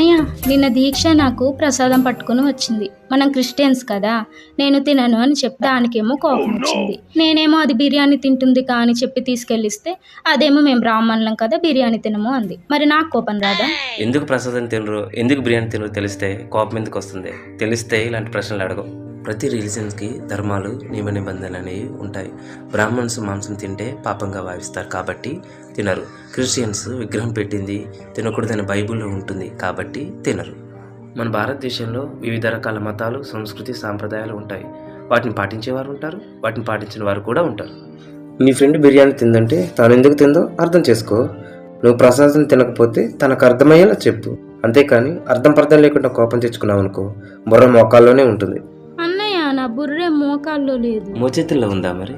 అన్నయ్య, నిన్న దీక్ష నాకు ప్రసాదం పట్టుకుని వచ్చింది. మనం క్రిస్టియన్స్ కదా, నేను తినను అని చెప్పి దానికేమో కోపం వచ్చింది. నేనేమో అది బిర్యానీ తింటుంది కానీ చెప్పి తీసుకెళ్ళిస్తే అదేమో మేము బ్రాహ్మణులం కదా, బిర్యానీ తినము అంది. మరి నాకు కోపం రాదా? ఎందుకు ప్రసాదం తినరు, ఎందుకు బిర్యానీ తినరు తెలిస్తే కోపం ఎందుకు వస్తుంది? తెలిస్తే ఇలాంటి ప్రశ్నలు అడగవు. ప్రతి రిలీజన్స్కి ధర్మాలు, నియమ నిబంధనలు అనేవి ఉంటాయి. బ్రాహ్మణ్స్ మాంసం తింటే పాపంగా భావిస్తారు కాబట్టి తినరు. క్రిస్టియన్స్ విగ్రహం పెట్టింది తినకూడదని బైబిల్లో ఉంటుంది కాబట్టి తినరు. మన భారతదేశంలో వివిధ రకాల మతాలు, సంస్కృతి, సాంప్రదాయాలు ఉంటాయి. వాటిని పాటించేవారు ఉంటారు, వాటిని పాటించిన వారు కూడా ఉంటారు. నీ ఫ్రెండ్ బిర్యానీ తిందంటే తాను ఎందుకు తిందో అర్థం చేసుకో. నువ్వు ప్రసాదం తినకపోతే తనకు అర్థమయ్యేలా చెప్పు. అంతేకాని అర్థం పర్థం లేకుండా కోపం తెచ్చుకున్నావు అనుకో, బుర్ర మోకాల్లోనే ఉంటుంది. అన్నయ్య, నా బుర్రే మోకాల్లో లేదు, మోచేతుల్లో ఉందా మరి?